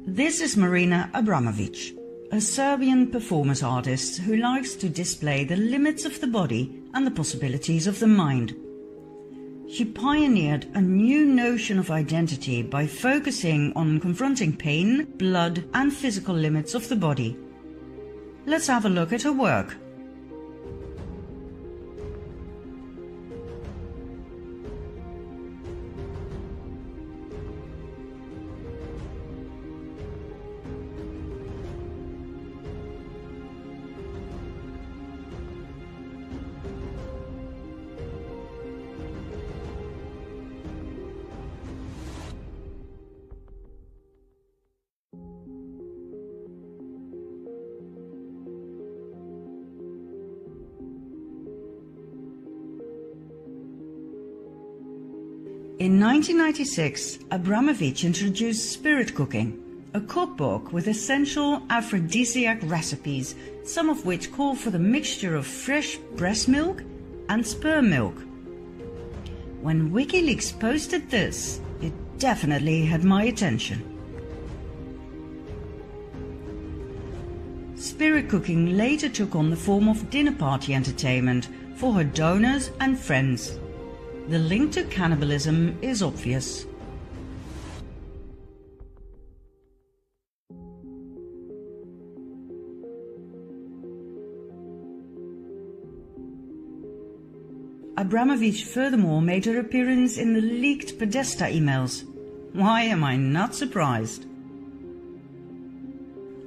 This is Marina Abramovic, a Serbian performance artist who likes to display the limits of the body and the possibilities of the mind. She pioneered a new notion of identity by focusing on confronting pain, blood and physical limits of the body. Let's have a look at her work. In 1996, Abramovic introduced Spirit Cooking, a cookbook with essential aphrodisiac recipes, some of which call for the mixture of fresh breast milk and sperm milk. When WikiLeaks posted this, it definitely had my attention. Spirit Cooking later took on the form of dinner party entertainment for her donors and friends. The link to cannibalism is obvious. Abramovic furthermore made her appearance in the leaked Podesta emails. Why am I not surprised?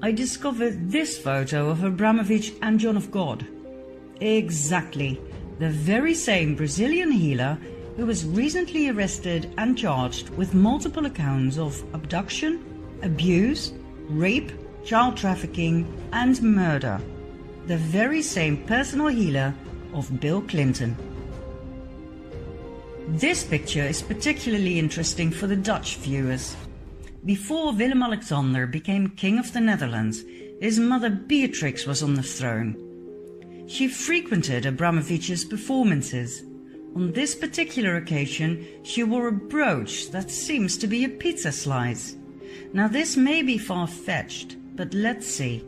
I discovered this photo of Abramovic and John of God. Exactly. The very same Brazilian healer who was recently arrested and charged with multiple accounts of abduction, abuse, rape, child trafficking and murder. The very same personal healer of Bill Clinton. This picture is particularly interesting for the Dutch viewers. Before Willem-Alexander became King of the Netherlands, his mother Beatrix was on the throne. She frequented Abramovic's performances. On this particular occasion, she wore a brooch that seems to be a pizza slice. Now this may be far-fetched, but let's see.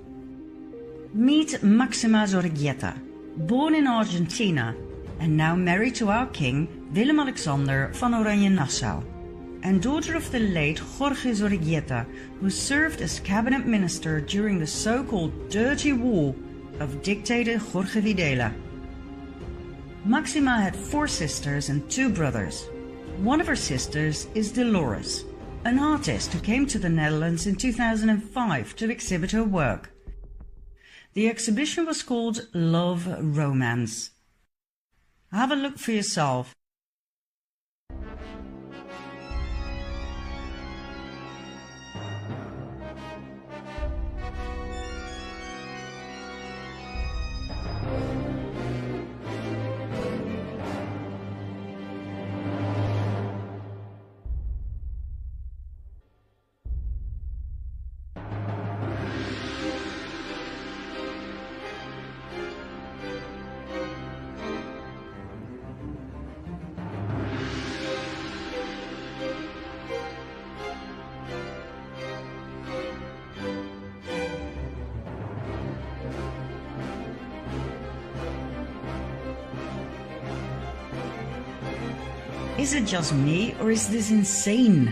Meet Maxima Zorreguieta, born in Argentina and now married to our king Willem-Alexander van Oranje-Nassau, and daughter of the late Jorge Zorreguieta, who served as cabinet minister during the so-called Dirty War of dictator Jorge Videla. Maxima had 4 sisters and 2 brothers. One of her sisters is Dolores, an artist who came to the Netherlands in 2005 to exhibit her work. The exhibition was called Love Romance. Have a look for yourself. Is it just me, or is this insane?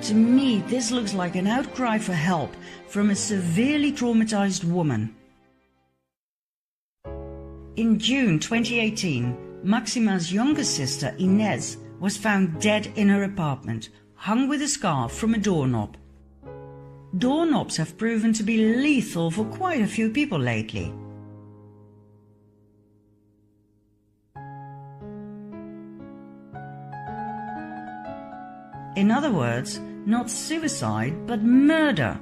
To me, this looks like an outcry for help from a severely traumatized woman. In June 2018, Maxima's younger sister, Inez, was found dead in her apartment, hung with a scarf from a doorknob. Doorknobs have proven to be lethal for quite a few people lately. In other words, not suicide, but murder.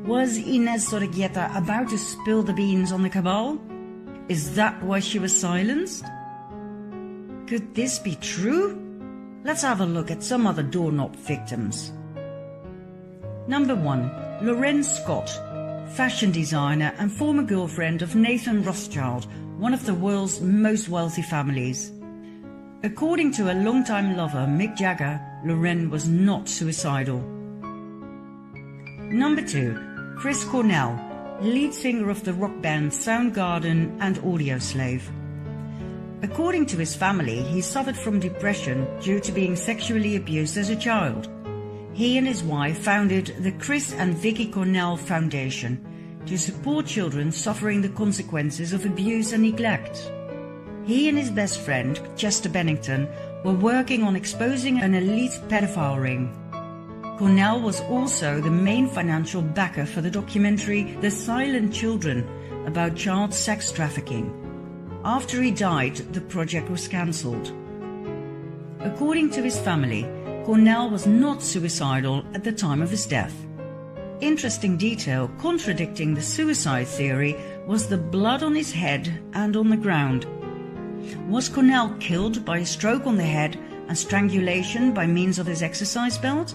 Was Inez Zorreguieta about to spill the beans on the cabal? Is that why she was silenced? Could this be true? Let's have a look at some other doorknob victims. Number 1. Lorraine Scott, fashion designer and former girlfriend of Nathan Rothschild, one of the world's most wealthy families. According to a longtime lover, Mick Jagger, Lorraine was not suicidal. Number 2. Chris Cornell, lead singer of the rock band Soundgarden and Audioslave. According to his family, he suffered from depression due to being sexually abused as a child. He and his wife founded the Chris and Vicky Cornell Foundation to support children suffering the consequences of abuse and neglect. He and his best friend, Chester Bennington, were working on exposing an elite pedophile ring. Cornell was also the main financial backer for the documentary The Silent Children about child sex trafficking. After he died, the project was cancelled. According to his family, Cornell was not suicidal at the time of his death. Interesting detail contradicting the suicide theory was the blood on his head and on the ground. Was Cornell killed by a stroke on the head and strangulation by means of his exercise belt?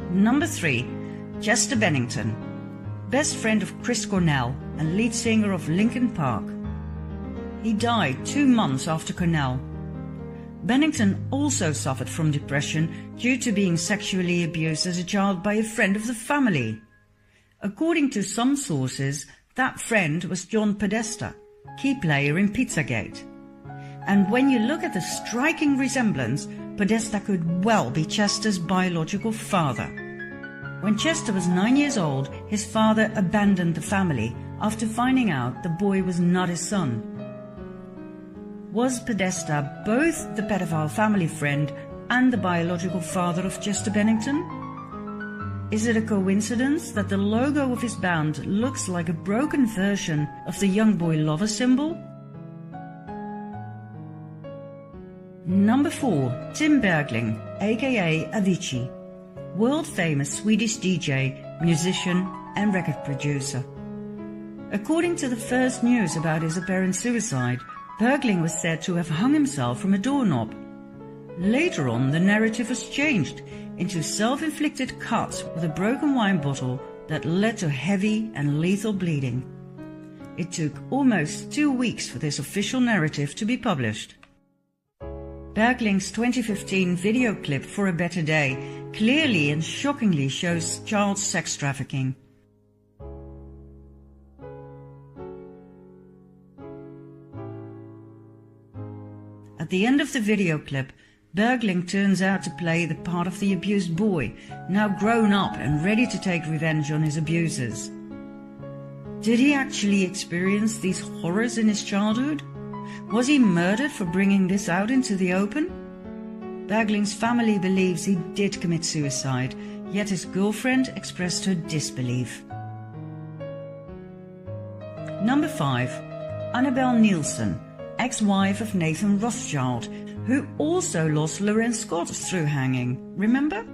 Number 3. Chester Bennington, best friend of Chris Cornell and lead singer of Linkin Park. He died 2 months after Cornell. Bennington also suffered from depression due to being sexually abused as a child by a friend of the family. According to some sources, that friend was John Podesta, key player in Pizzagate. And when you look at the striking resemblance, Podesta could well be Chester's biological father. When Chester was 9 years old, his father abandoned the family after finding out the boy was not his son. Was Podesta both the pedophile family friend and the biological father of Chester Bennington? Is it a coincidence that the logo of his band looks like a broken version of the young boy lover symbol? Number 4. Tim Bergling, aka Avicii, world-famous Swedish DJ, musician and record producer. According to the first news about his apparent suicide, Bergling was said to have hung himself from a doorknob. Later on, the narrative was changed into self-inflicted cuts with a broken wine bottle that led to heavy and lethal bleeding. It took almost 2 weeks for this official narrative to be published. Bergling's 2015 video clip For a Better Day clearly and shockingly shows child sex trafficking. At the end of the video clip, Bergling turns out to play the part of the abused boy, now grown up and ready to take revenge on his abusers. Did he actually experience these horrors in his childhood? Was he murdered for bringing this out into the open? Bergling's family believes he did commit suicide, yet his girlfriend expressed her disbelief. Number 5. Annabelle Nielsen, ex-wife of Nathan Rothschild, who also lost Lorenz Scott through hanging, remember?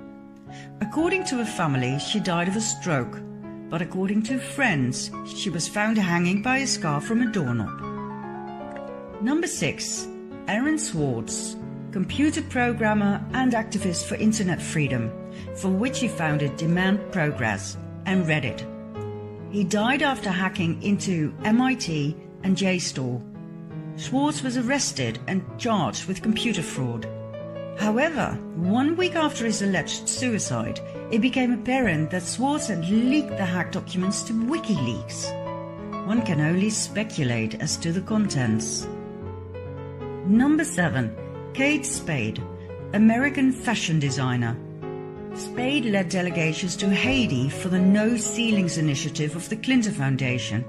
According to her family, she died of a stroke, but according to friends, she was found hanging by a scarf from a doorknob. Number 6. Aaron Swartz, computer programmer and activist for internet freedom, for which he founded Demand Progress and Reddit. He died after hacking into MIT and JSTOR. Swartz was arrested and charged with computer fraud. However, 1 week after his alleged suicide, it became apparent that Swartz had leaked the hacked documents to WikiLeaks. One can only speculate as to the contents. Number 7. Kate Spade, American fashion designer. Spade led delegations to Haiti for the No Ceilings initiative of the Clinton Foundation,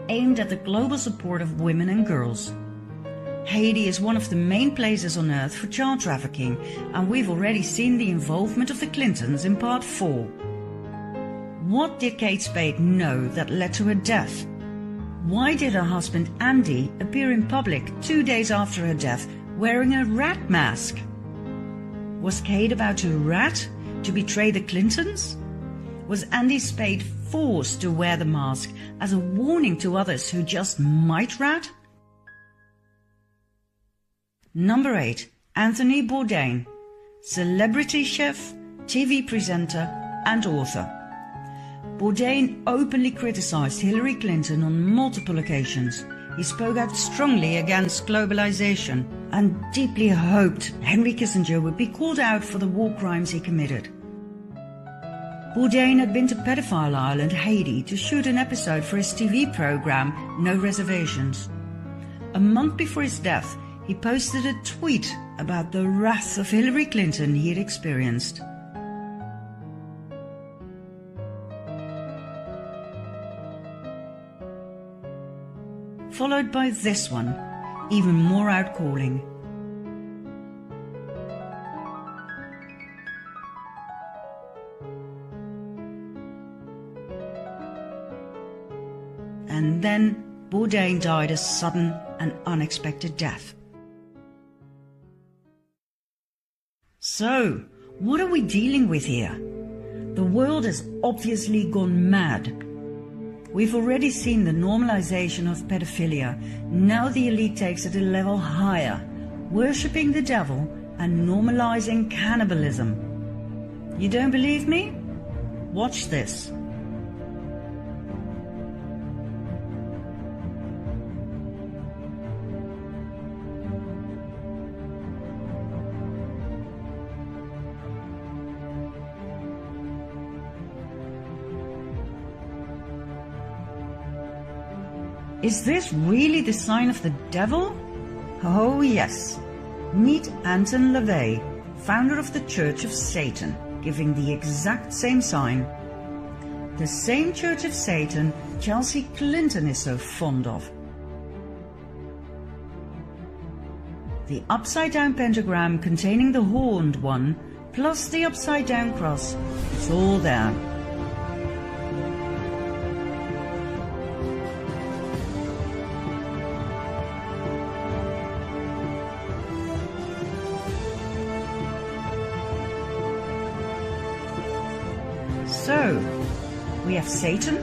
aimed at the global support of women and girls. Haiti is one of the main places on earth for child trafficking, and we've already seen the involvement of the Clintons in part 4. What did Kate Spade know that led to her death? Why did her husband Andy appear in public 2 days after her death wearing a rat mask? Was Kate about to rat to betray the Clintons? Was Andy Spade forced to wear the mask as a warning to others who just might rat? Number 8. Anthony Bourdain, celebrity chef, TV presenter and author. Bourdain openly criticized Hillary Clinton on multiple occasions. He spoke out strongly against globalization and deeply hoped Henry Kissinger would be called out for the war crimes he committed. Bourdain had been to Pedophile Island, Haiti, to shoot an episode for his TV program No Reservations. A month before his death, he posted a tweet about the wrath of Hillary Clinton he had experienced. Followed by this one, even more outcalling. And then Bourdain died a sudden and unexpected death. So, what are we dealing with here? The world has obviously gone mad. We've already seen the normalization of pedophilia. Now the elite takes it a level higher, worshipping the devil and normalizing cannibalism. You don't believe me? Watch this. Is this really the sign of the devil? Oh yes. Meet Anton LaVey, founder of the Church of Satan, giving the exact same sign. The same Church of Satan Chelsea Clinton is so fond of. The upside-down pentagram containing the horned one, plus the upside-down cross, it's all there. So, we have Satan,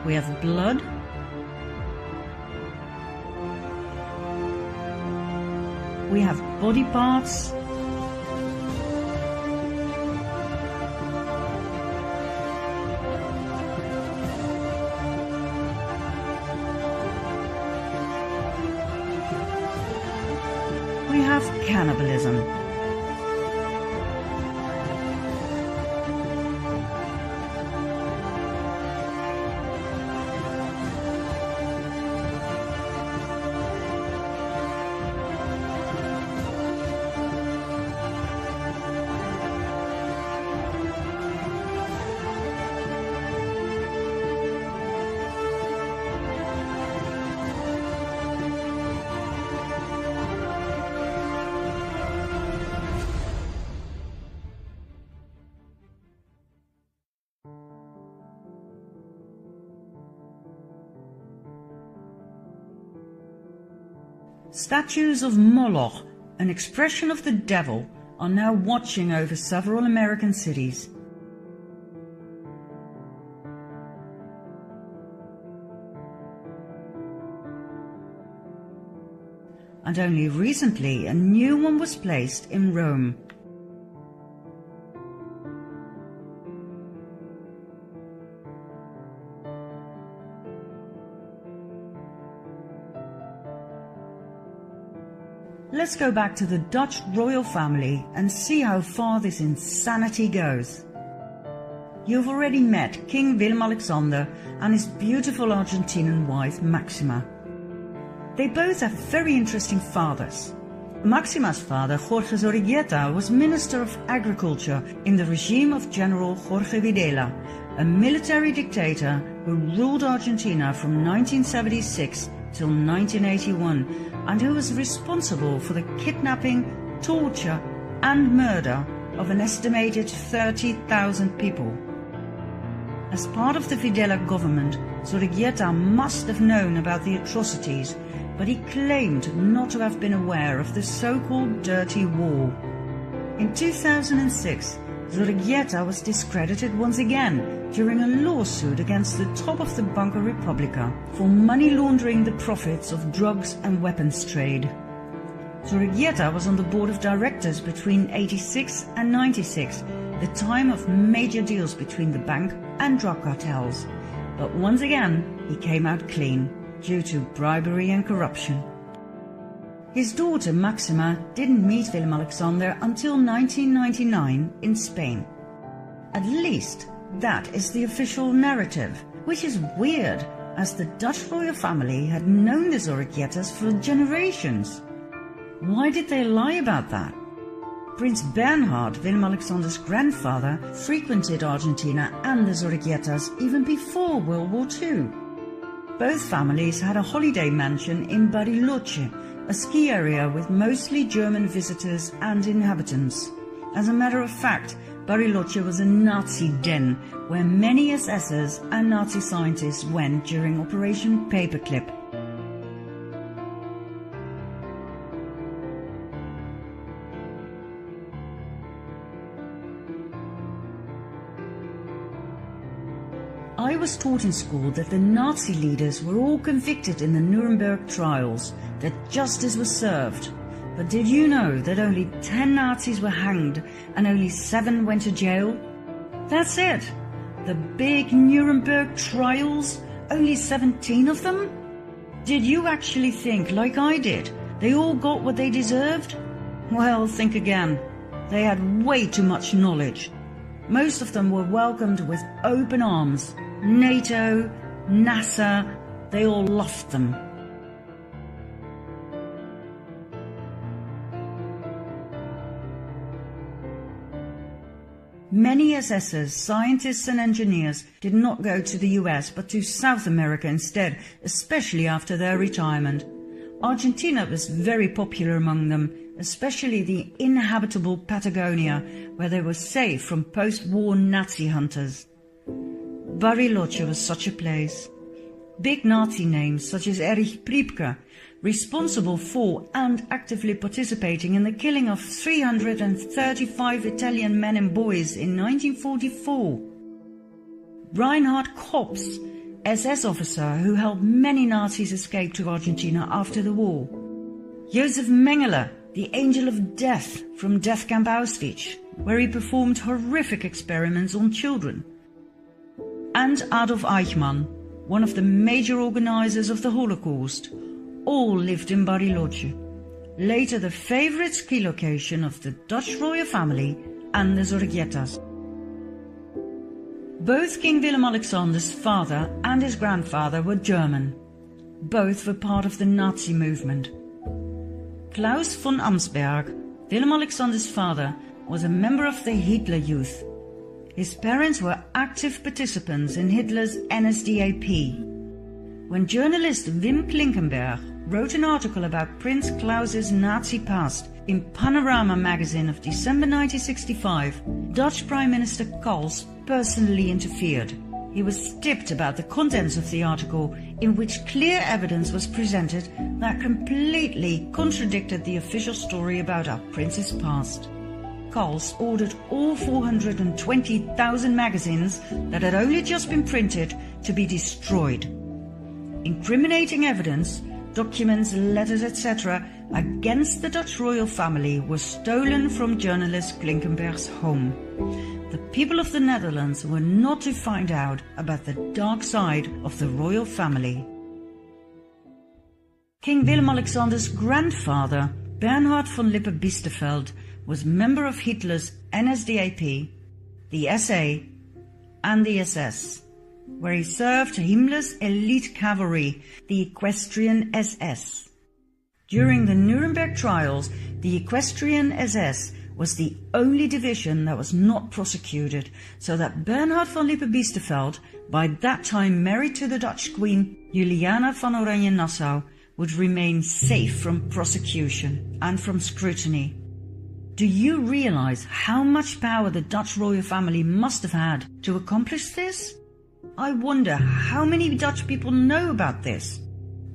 we have blood, we have body parts, we have cannibalism. Statues of Moloch, an expression of the devil, are now watching over several American cities. And only recently a new one was placed in Rome. Let's go back to the Dutch royal family and see how far this insanity goes. You've already met King Willem-Alexander and his beautiful Argentinian wife Maxima. They both have very interesting fathers. Maxima's father, Jorge Zorrigueta, was Minister of Agriculture in the regime of General Jorge Videla, a military dictator who ruled Argentina from 1976 till 1981, and who was responsible for the kidnapping, torture and murder of an estimated 30,000 people. As part of the Videla government, Zorrigueta must have known about the atrocities, but he claimed not to have been aware of the so-called Dirty War. In 2006, Zorrigueta was discredited once again during a lawsuit against the top of the Banca Repubblica for money laundering the profits of drugs and weapons trade. Zorrigueta was on the board of directors between 86 and 96, the time of major deals between the bank and drug cartels. But once again, he came out clean due to bribery and corruption. His daughter Maxima didn't meet Willem Alexander until 1999 in Spain. At least that is the official narrative, which is weird, as the Dutch royal family had known the Zorriguetas for generations. Why did they lie about that? Prince Bernhard, Willem Alexander's grandfather, frequented Argentina and the Zorriguetas even before World War II. Both families had a holiday mansion in Bariloche, a ski area with mostly German visitors and inhabitants. As a matter of fact, Bariloche was a Nazi den where many SSers and Nazi scientists went during Operation Paperclip. I was taught in school that the Nazi leaders were all convicted in the Nuremberg trials, that justice was served. But did you know that only 10 Nazis were hanged and only 7 went to jail? That's it. The big Nuremberg trials, only 17 of them? Did you actually think, like I did, they all got what they deserved? Well, think again. They had way too much knowledge. Most of them were welcomed with open arms. NATO, NASA, they all loved them. Many SSers, scientists and engineers did not go to the US but to South America instead, especially after their retirement. Argentina was very popular among them, especially the inhabitable Patagonia, where they were safe from post-war Nazi hunters. Bariloche was such a place. Big Nazi names such as Erich Priebke, responsible for and actively participating in the killing of 335 Italian men and boys in 1944. Reinhard Kops, SS officer who helped many Nazis escape to Argentina after the war. Josef Mengele, the Angel of Death from Death Camp Auschwitz, where he performed horrific experiments on children. And Adolf Eichmann, one of the major organizers of the Holocaust, all lived in Bariloche, later the favorite ski location of the Dutch royal family and the Zorriguetas. Both King Willem Alexander's father and his grandfather were German. Both were part of the Nazi movement. Klaus von Amsberg, Willem Alexander's father, was a member of the Hitler Youth. His parents were active participants in Hitler's NSDAP. When journalist Wim Klinkenberg wrote an article about Prince Klaus's Nazi past in Panorama magazine of December 1965, Dutch Prime Minister Kals personally interfered. He was stipt about the contents of the article, in which clear evidence was presented that completely contradicted the official story about our prince's past. Kals ordered all 420,000 magazines that had only just been printed to be destroyed. Incriminating evidence, documents, letters, etc. against the Dutch royal family were stolen from journalist Klinkenberg's home. The people of the Netherlands were not to find out about the dark side of the royal family. King Willem Alexander's grandfather, Bernhard von Lippe-Biesterfeld, was member of Hitler's NSDAP, the SA and the SS, where he served Himmler's elite cavalry, the Equestrian SS. During the Nuremberg trials, the Equestrian SS was the only division that was not prosecuted, so that Bernhard von Lippe-Biesterfeld, by that time married to the Dutch Queen Juliana van Oranje-Nassau, would remain safe from prosecution and from scrutiny. Do you realize how much power the Dutch royal family must have had to accomplish this? I wonder how many Dutch people know about this.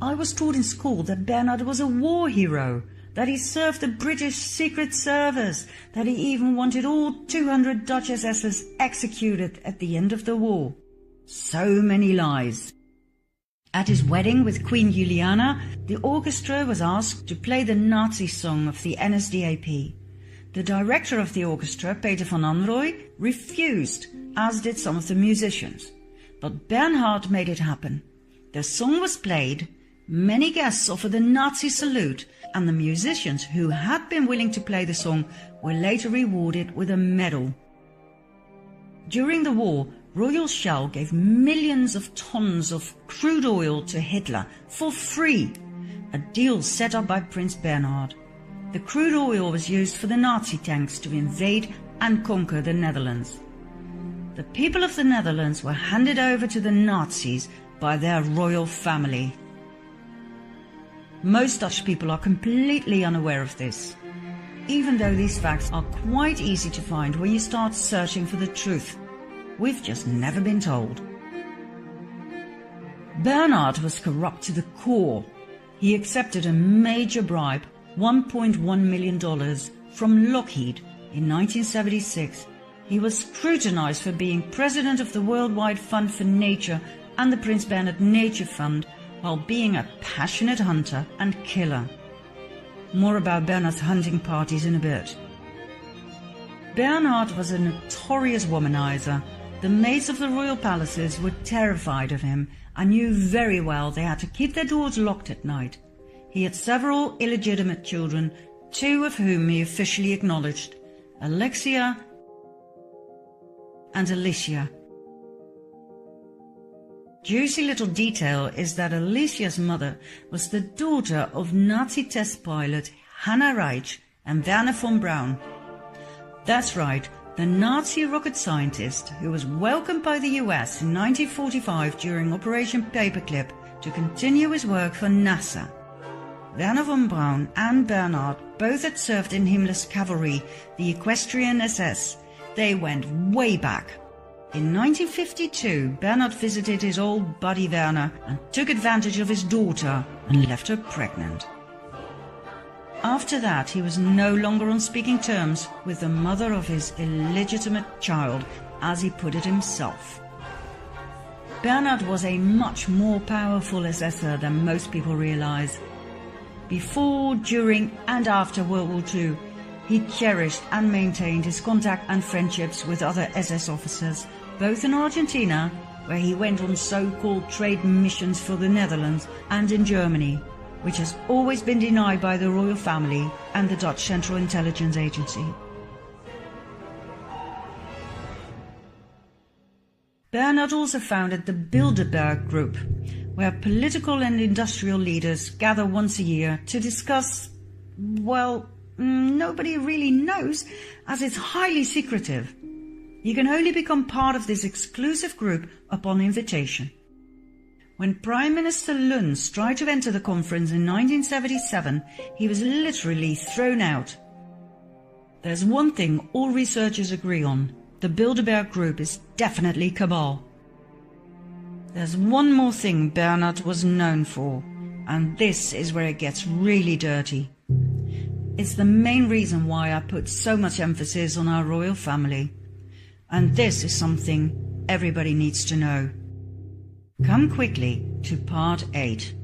I was taught in school that Bernhard was a war hero, that he served the British Secret Service, that he even wanted all 200 Dutch SSers executed at the end of the war. So many lies. At his wedding with Queen Juliana, the orchestra was asked to play the Nazi song of the NSDAP. The director of the orchestra, Peter van Anrooy, refused, as did some of the musicians. But Bernhard made it happen. The song was played, Many guests offered the Nazi salute, and the musicians who had been willing to play the song were later rewarded with a medal. During the war, Royal Shell gave millions of tons of crude oil to Hitler for free, a deal set up by Prince Bernhard. The crude oil was used for the Nazi tanks to invade and conquer the Netherlands. The people of the Netherlands were handed over to the Nazis by their royal family. Most Dutch people are completely unaware of this, even though these facts are quite easy to find when you start searching for the truth. We've just never been told. Bernhard was corrupt to the core. He accepted a major bribe, $1.1 million, from Lockheed in 1976. He was scrutinized for being president of the Worldwide Fund for Nature and the Prince Bernhard Nature Fund, while being a passionate hunter and killer. More about Bernhard's hunting parties in a bit. Bernhard was a notorious womanizer. The maids of the royal palaces were terrified of him and knew very well they had to keep their doors locked at night. He had several illegitimate children, two of whom he officially acknowledged, Alexia and Alicia. Juicy little detail is that Alicia's mother was the daughter of Nazi test pilot Hannah Reich and Werner von Braun. That's right, the Nazi rocket scientist who was welcomed by the US in 1945 during Operation Paperclip to continue his work for NASA. Werner von Braun and Bernhard both had served in Himmler's cavalry, the Equestrian SS. They went way back. In 1952, Bernhard visited his old buddy Werner and took advantage of his daughter and left her pregnant. After that, he was no longer on speaking terms with the mother of his illegitimate child, as he put it himself. Bernhard was a much more powerful SSer than most people realize. Before, during and after World War II, he cherished and maintained his contact and friendships with other SS officers, both in Argentina, where he went on so-called trade missions for the Netherlands, and in Germany, which has always been denied by the royal family and the Dutch Central Intelligence Agency. Bernhard also founded the Bilderberg Group, where political and industrial leaders gather once a year to discuss, well, nobody really knows, as it's highly secretive. You can only become part of this exclusive group upon invitation. When Prime Minister Luns tried to enter the conference in 1977, he was literally thrown out. There's one thing all researchers agree on: the Bilderberg Group is definitely cabal. There's one more thing Bernhard was known for, and this is where it gets really dirty. It's the main reason why I put so much emphasis on our royal family. And this is something everybody needs to know. Come quickly to part 8.